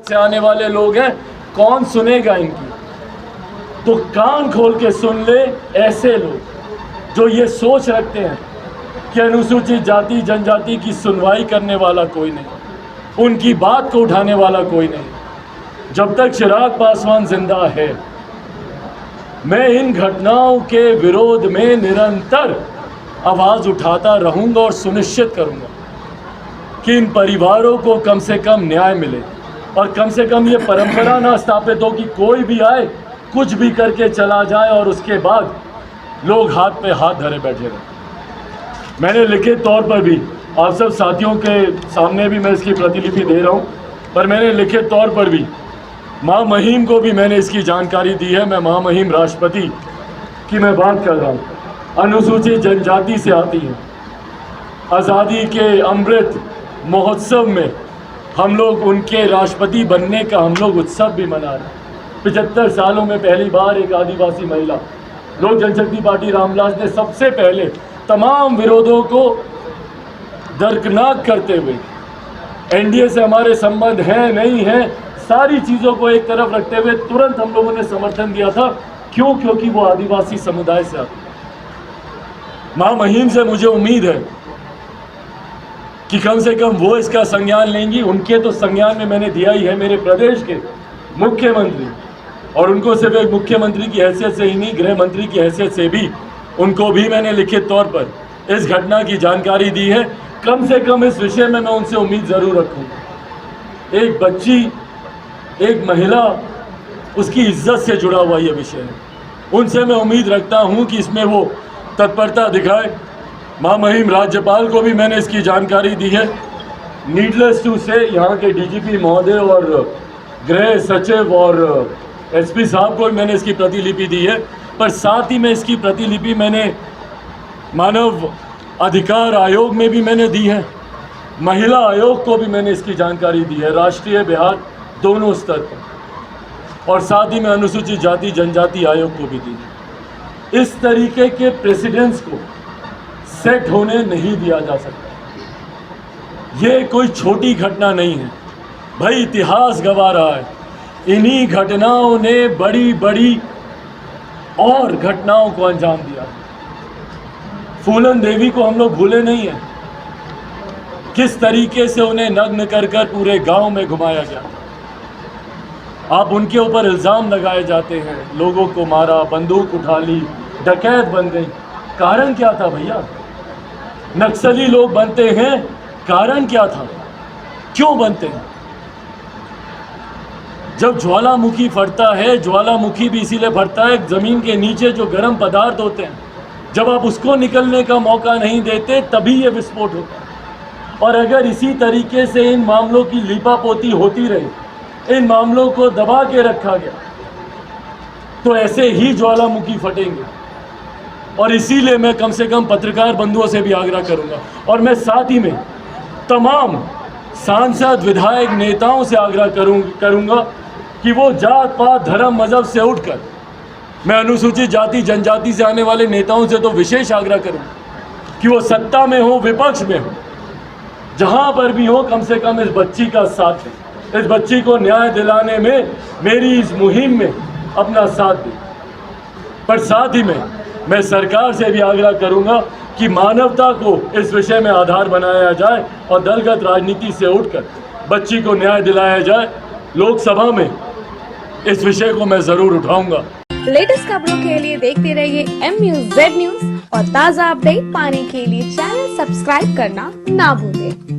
से आने वाले लोग हैं, कौन सुनेगा इनकी? तो कान खोल के सुन ले ऐसे लोग जो ये सोच रखते हैं कि अनुसूचित जाति जनजाति की सुनवाई करने वाला कोई नहीं, उनकी बात को उठाने वाला कोई नहीं। जब तक चिराग पासवान जिंदा है, मैं इन घटनाओं के विरोध में निरंतर आवाज़ उठाता रहूंगा और सुनिश्चित करूंगा कि इन परिवारों को कम से कम न्याय मिले और कम से कम ये परंपरा ना स्थापित हो कि कोई भी आए कुछ भी करके चला जाए और उसके बाद लोग हाथ पे हाथ धरे बैठे रहे। मैंने लिखित तौर पर भी आप सब साथियों के सामने भी मैं इसकी प्रतिलिपि दे रहा हूँ, पर मैंने लिखित तौर पर भी माँ महिम को भी मैंने इसकी जानकारी दी है। मैं माँ महिम राष्ट्रपति की मैं बात कर रहा हूँ, अनुसूचित जनजाति से आती हैं। आज़ादी के अमृत महोत्सव में हम लोग उनके राष्ट्रपति बनने का हम लोग उत्सव भी मना रहे हैं। 75 सालों में पहली बार एक आदिवासी महिला, लोक जनशक्ति पार्टी रामविलास ने सबसे पहले तमाम विरोधों को दरकिनार करते हुए, एनडीए से हमारे संबंध हैं नहीं हैं, सारी चीज़ों को एक तरफ रखते हुए तुरंत हम लोगों ने समर्थन दिया था। क्यों? क्योंकि वो आदिवासी समुदाय से आती। माँ महिम से मुझे उम्मीद है कि कम से कम वो इसका संज्ञान लेंगी। उनके तो संज्ञान में मैंने दिया ही है, मेरे प्रदेश के मुख्यमंत्री, और उनको सिर्फ एक मुख्यमंत्री की हैसियत से ही नहीं, गृह मंत्री की हैसियत से भी उनको भी मैंने लिखित तौर पर इस घटना की जानकारी दी है। कम से कम इस विषय में मैं उनसे उम्मीद ज़रूर रखूँगा। एक बच्ची, एक महिला, उसकी इज्जत से जुड़ा हुआ ये विषय है। उनसे मैं उम्मीद रखता हूँ कि इसमें वो तत्परता दिखाए। माँ महिम राज्यपाल को भी मैंने इसकी जानकारी दी है। नीडलेस टू से यहाँ के डीजीपी महोदय और गृह सचिव और एसपी साहब को भी मैंने इसकी प्रतिलिपि दी है, पर साथ ही में इसकी प्रतिलिपि मैंने मानव अधिकार आयोग में भी मैंने दी है, महिला आयोग को भी मैंने इसकी जानकारी दी है, राष्ट्रीय बिहार दोनों स्तर पर, और साथ ही में अनुसूचित जाति जनजाति आयोग को भी दी है। इस तरीके के प्रेसिडेंट्स को सेट होने नहीं दिया जा सकता। ये कोई छोटी घटना नहीं है भाई, इतिहास गवा रहा है। इन्हीं घटनाओं ने बड़ी बड़ी और घटनाओं को अंजाम दिया। फूलन देवी को हम लोग भूले नहीं हैं, किस तरीके से उन्हें नग्न कर कर पूरे गांव में घुमाया गया। आप उनके ऊपर इल्ज़ाम लगाए जाते हैं, लोगों को मारा, बंदूक उठा ली, डकैत बन गई। कारण क्या था भैया? नक्सली लोग बनते हैं, कारण क्या था? क्यों बनते हैं? जब ज्वालामुखी फटता है, ज्वालामुखी भी इसीलिए फटता है, ज़मीन के नीचे जो गर्म पदार्थ होते हैं, जब आप उसको निकलने का मौका नहीं देते तभी ये विस्फोट होता है। और अगर इसी तरीके से इन मामलों की लीपापोती होती रही, इन मामलों को दबा के रखा गया, तो ऐसे ही ज्वालामुखी फटेंगे। और इसीलिए मैं कम से कम पत्रकार बंधुओं से भी आग्रह करूंगा, और मैं साथ ही में तमाम सांसद विधायक नेताओं से आग्रह करूंगा कि वो जात पात धर्म मजहब से उठकर, मैं अनुसूचित जाति जनजाति से आने वाले नेताओं से तो विशेष आग्रह करूंगा कि वो सत्ता में हो, विपक्ष में हो, जहां पर भी हो, कम से कम इस बच्ची का साथ दें, इस बच्ची को न्याय दिलाने में, मेरी इस मुहिम में अपना साथ दें। पर साथ ही में मैं सरकार से भी आग्रह करूंगा कि मानवता को इस विषय में आधार बनाया जाए और दलगत राजनीति से उठकर बच्ची को न्याय दिलाया जाए। लोकसभा में इस विषय को मैं जरूर उठाऊंगा। लेटेस्ट खबरों के लिए देखते रहिए MUZ न्यूज और ताज़ा अपडेट पाने के लिए चैनल सब्सक्राइब करना ना भूलें।